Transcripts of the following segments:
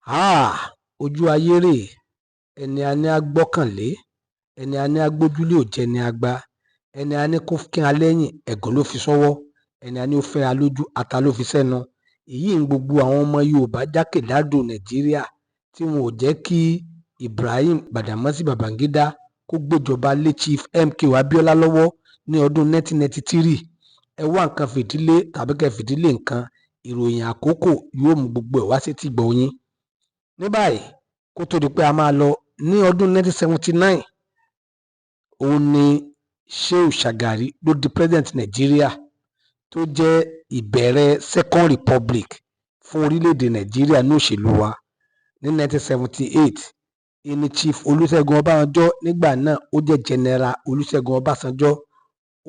Ojú ayé rèé, ẹni a ní á gbọ́kànlé, ẹni a ní á gbójúlé ò jẹni agba, ẹni a ní kó kín wa lẹ́yìn ẹ̀gàn ló fi sọ́wọ́, ẹni a ní ó fẹ́ wa lójú ata ló fi sẹ́nu. Èyí ni gbogbo àwọn ọmọ Yorùbá jákèjádò Nàìjíríà tí wọn ò jẹ́ kí Ibrahim Badamasi Babangida kó gbéjọba lé Chief MKO Abiola lọ́wọ́ ní ọdún 1993. Ẹ wá nǹkan fìdílé tàbí kẹ́ fìdílé nǹkan, ìròyìn àkókò yóò mú gbogbo ẹ̀ wá sétígbọ̀ọ́ yín. Ní báyìí, kó tó di pé a máa lọ, ní ọdún 1979 òun ni Shehu Shagari ló di president Nàìjíríà, tó jẹ́ ìbẹ̀rẹ̀ Second Republic fún orílẹ̀-èdè Nàìjíríà ní òṣèlú wa. Ní 1978 ìní Chief Olúṣẹ́gun Ọbásanjọ́, nígbà náà ó jẹ́ General Olúṣẹ́gun Ọbásanjọ́,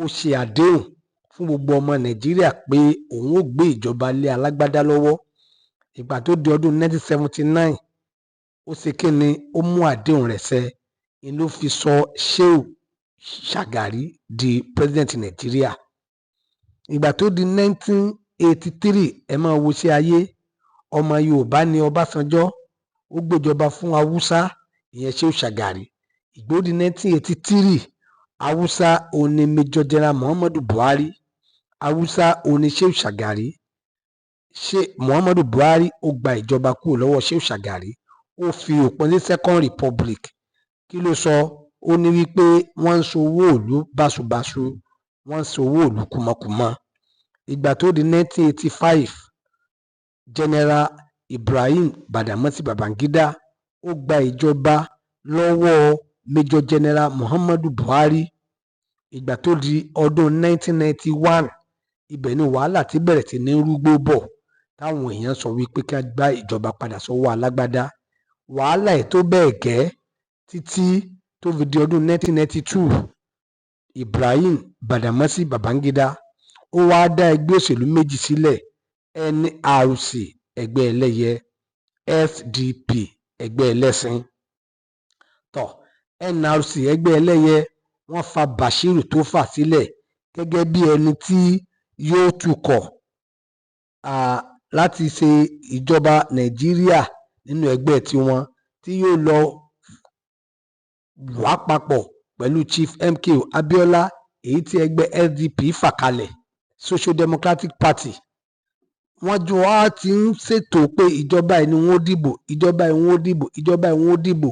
ó ṣe àdéhùn fún gbogbo ọmọ Nàìjíríà pé òun ó gbé ìjọba lé alágbádá lọ́wọ́. Ìgbà tó di ọdún 1979 ó ṣe kíni, ó mú àdéhùn rẹ̀ ṣẹ, ni ló fi sọ Shehu Shagari di president Nàìjíríà. Ìgbà tó di 1983, ẹ máa wo sí ayé, ọmọ Yorùbá ni Ọbásanjọ́, ó gbéjọba fún Haúsá, ìyẹn Shehu Shagari. Ìgbà ó di 1983, Haúsá òun ni Major General Muhammadu Buhari, Haúsá òun ni Shehu Shagari. Muhammadu Buhari ó gba ìjọba kúrò lọ́wọ́ Shehu Shagari, ó fi òpin sí Second Republic. Kí ló sọ? Ó ní wípé wọ́n ń ṣowó ìlú báṣubàṣu, wọ́n ń ṣowó ìlú kúmọkùmọ. Ìgbà tó di 1985, General Ibrahim Badamasi Babangida ó gba ìjọba lọ́wọ́ Major General Muhammadu Buhari. Ìgbà tó di ọdún 1991, ibẹ̀ ni wàhálà ti bẹ̀rẹ̀ sí ní rúgbó bọ̀, táwọn èèyàn sọ wípé ká gba ìjọba padà sọ́wọ́ alágbádá. Wàhálà ẹ̀ tó bẹ́ẹ̀ gẹ́ títí tó fi di ọdún 1992, Ibrahim Badamasi Babangida ó wá dá ẹgbẹ́ òṣèlú méjì sílẹ̀, NRC ẹgbẹ́ ẹlẹ́yẹ, SDP ẹgbẹ́ ẹlẹ́sìn. NRC ẹgbẹ́ ẹlẹ́yẹ wọ́n fa Bashiru tó fà sílẹ̀ gẹ́gẹ́ bí ẹni tí yóò tukọ̀ láti ṣe ìjọba Nàìjíríà nínú ẹgbẹ́ tiwọn, tí yóò lọ wá papọ̀ pẹ̀lú Chief MKO Abiola, èyí tí ẹgbẹ́ SDP fà kalẹ̀, Social Democratic Party. Wọ́n jọ wá ti ń ṣètò pé ìjọba yìí ni wọ́n dìbò, ìjọba yìí wọ́n dìbò, ìjọba yìí wọ́n dìbò.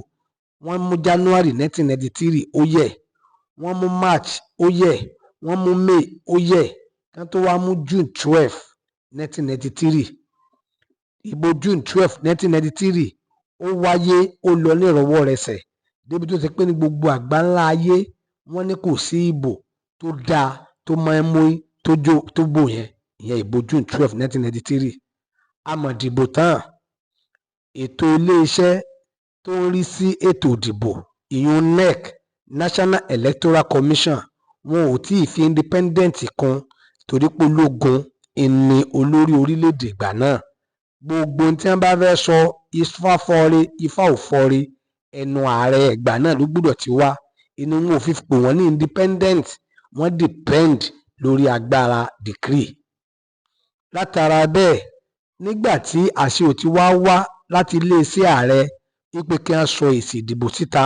Wọ́n mú January 1993 ó yẹ̀, wọ́n mú March ó yẹ̀, wọ́n mú May ó yẹ̀, kán tó wá mú June 12 1993. Ìbò June 12 1993 ó wáyé, ó lọ ní ìrọwọ́rọsẹ̀, débi tó ṣe pé ní gbogbo àgbáńlá ayé wọ́n ní kò sí ìbò tó dáa tó mọ́ínmọ́ín tó bò yẹn, ìyẹn ìbò June 12 1993. Amọ̀dìbò tán, ètò iléeṣẹ́ tó ń rí sí ètò ìdìbò, ìyún NEC, National Electoral Commission, wọn ò tí ì fi independent kún, torí pé ológun ìní olórí orílẹ̀-èdè ìgbà náà. Gbogbo ohun tí wọ́n bá fẹ́ sọ, ifá fọ́re ifá ò fọ́re, ẹnu ààrẹ ìgbà náà ló gbọ́dọ̀ ti wá. Inú wọn ò fi pè wọ́n ní independent, wọ́n depend lórí agbára decree. Látara bẹ́ẹ̀, nígbà tí àṣẹ ò ti wá láti iléeṣẹ́ ààrẹ wípé kí wọ́n sọ èsì ìdìbò síta,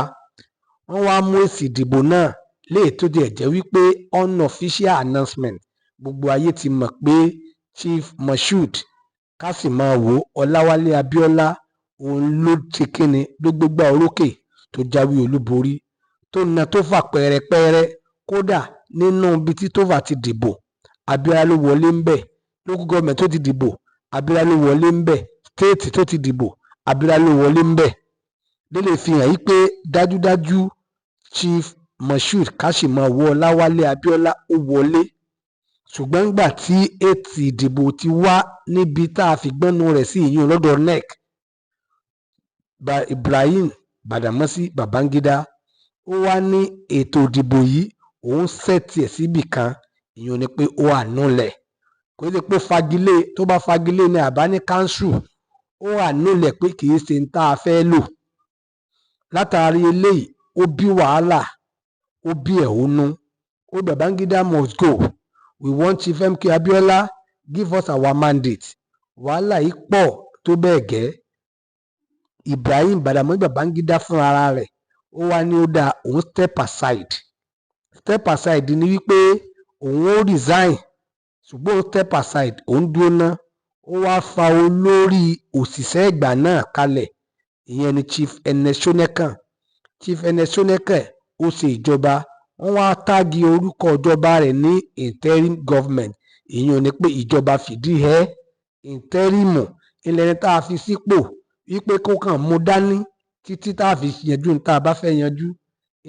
wọ́n wá mú èsì ìdìbò náà léè tó tiẹ̀ jẹ́ wípé unofficial announcement, gbogbo ayé ti mọ̀ pé Chief Moshood Kásìmáwò Ọláwálé Abíọ́lá òun ló ti kíni, ló gbégbá orókè tó jáwé olúborí, tó na tó fà pẹ́rẹpẹ́rẹ. Kódà nínú ibi tí tó fà ti dìbò, Abíọ́lá ló wọlé ń bẹ̀, local government tó ti dìbò, Abíọ́lá ló wọlé ń bẹ̀, state tó ti dìbò, Abíọ́lá ló wọlé ń bẹ̀. Lè fi hàn yí pé dájúdájú Chief Moshood Kásìmáwò Ọláwálé Abíọ́lá ó wọlé. Ṣùgbọ́n nígbà tí ètì ìdìbò ti wá níbi tá a fi gbọ́nú rẹ̀ sí, ìyún lọ́dọ̀ NEC, Ibrahim Badamasi Babangida ó wá ní ètò ìdìbò yìí òun sẹ́ẹ̀tì ẹ̀ síbì kan, ìyún ni pé ó ànúlẹ̀. Kò sí pé fagilé, tó bá fagilé ní àbá ní council, ó ànúlẹ̀ pé kì í ṣe ń tá a fẹ́ lò. Látàrí eléyìí, ó bí wàhálà, ó bí ẹ̀hónú. Babangida must go, we want Chief MKO Abiola, give us our mandate. Wàhálà yìí pọ̀ tó bẹ́ẹ̀ gẹ́ Ibrahim Badamasi Babangida fún ara rẹ̀ ó wá ní ó dáa òun step aside ni wípé òun ó resign ṣùgbọ́n òun step aside òun dúró ná ó wá fa olórí òṣìṣẹ́ ìgbà náà kalẹ̀ ìyẹn ni Chief Ernest Shonekan ó ṣe ìjọba wọ́n wá táàgì orúkọ ìjọba rẹ̀ ní interim government ìyẹn ni pé ìjọba fìdíhẹẹ́ interim ilẹ̀ tá a fi sípò wípé kó kàn mú dání títí tá a fi yanjú ní tá a bá fẹ́ yanjú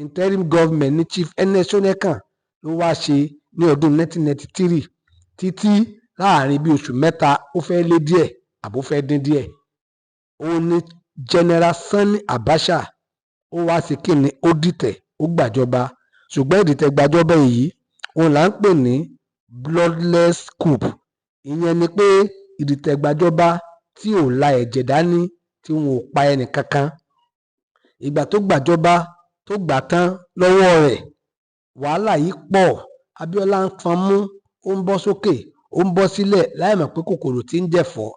interim government ní Chief Ernest Shonekan ló wá ṣe ní ọdún 1993 títí láàrin bí oṣù mẹ́ta ó fẹ́ lé díẹ̀ àbó fẹ́ dín díẹ̀ ó ní General Sani Abacha ó wá sí kíni ó dìtẹ̀ ó gbàjọba ṣùgbọ́n ìdìtẹ̀ gbàjọba èyí òun là ń pè ní bloodless coup ìyẹn ni pé ìdìtẹ̀ gbàjọba tí ò la ẹ̀jẹ̀ dání tí wọn ò pa ẹnì kankan ìgbà tó gbàjọba tó gbà tán lọ́wọ́ rẹ̀ wàhálà yìí pọ̀ Abíọ́lá ń fọn mú ó ń bọ́ sókè ó ń bọ́ sílẹ̀ láì mọ̀ pé kòkòrò tí ń jẹ̀fọ́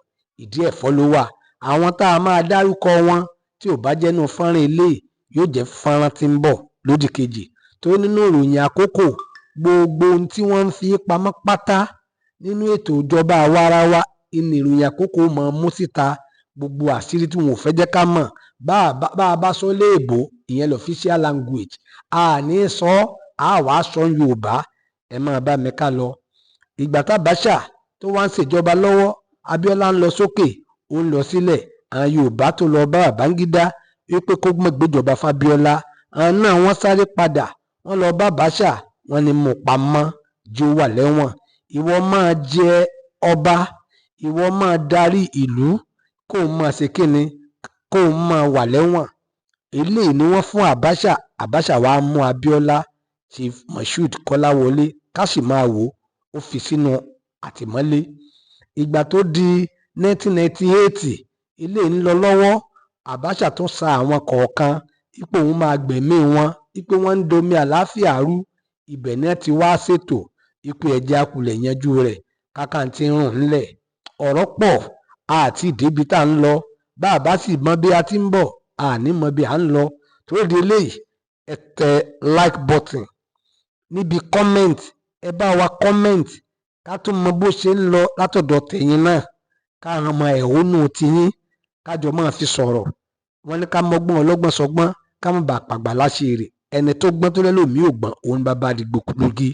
ìdí ẹ̀fọ́ ló wà àwọn tá a máa dárúkọ wọn tí ò bá jẹ́nu fọ́nrán ilé yóò jẹ́ fọ́nrán tí ń bọ̀ lódì kejì tó nínú ìròyìn àkókò gbogbo ohun tí wọ́n ń fi pamọ́ pátá nínú ètò ìjọba àwarawa ìní ìròyìn àkókò mọ̀ mú síta gbogbo àṣírí tí wọn ò fẹ́ jẹ́ ká mọ̀ bá a bá sọ léèbó ìyẹn lọ official language a ní sọ a wàá sọ Yorùbá ẹ máa bá mi ká lọ. Ìgbà t'Abacha tó wá ń ṣèjọba lọ́wọ́ Abíọ́lá ń lọ sókè ó ń lọ sílẹ̀ àwọn Yorùbá tó lọ bá Babangida wípé kó mọ̀ gbéjọba f'Abíọ́lá àwọn náà wọ́n sáré padà wọ́n lọ bá Abacha wọ́n ní mú pamọ́ jẹ́ ó wà lẹ́wọ̀n ìwọ máa jẹ ọba ìwọ máa darí ìlú kó o máa ṣe kíni kó o máa wà lẹ́wọ̀n eléyìí ni wọ́n fún Abacha wàá mú Abíọ́lá Chief Moshood Kọ́láwọlé ká sì máa wò ó fi sínú àtìmọ́lé ìgbà tó di 1998 ilé ń lọ lọ́wọ́ Abacha tún sa àwọn kọ̀ọ̀kan ipò òun máa gbẹ̀mí wọn ipò wọn ń domi àlàáfíà rú ibẹ̀ náà ti wá ṣètò ipò ẹ̀jẹ̀ akulẹ̀ yanjú rẹ̀ káká ti ń rùn ńlẹ̀ ọ̀rọ̀ pọ̀ àti ìdébi tá à ń lọ bá a bá sì mọ bí a ti ń bọ̀ àní mọ bí à ń lọ tó di eléyìí ẹ tẹ like button níbi comment ẹ bá wa comment ká tún mọ bó ṣe ń lọ látọ̀dọ̀ tẹ̀yin náà ká hàn mọ ẹ̀hónú tiyín kájọ máa fi sọ̀rọ̀ wọ́n ní ká mọ́gbọ́n ọlọ́gbọ́n sọgbọ́n ká má bàa pàgbà láṣìírí ẹni tó gbọ́n tó lẹ́lòmí ò gbọ́n òun bàbá àdìgbò lógi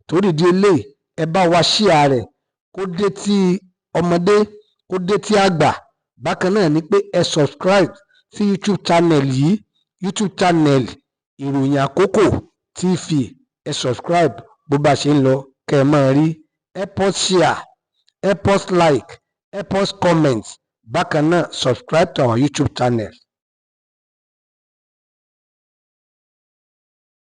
torí di eléyìí ẹ bá wa share rẹ̀ kó dé tí ọmọdé kó dé tí àgbà bákan náà ni pé ẹ subscribe sí YouTube channel yìí YouTube channel ìròyìn àkókò TV ẹ subscribe bó bá ṣe ń lọ kẹ́ ẹ máa rí ẹ post share ẹ post like ẹ post comment bákan náà subscribe to our YouTube channel.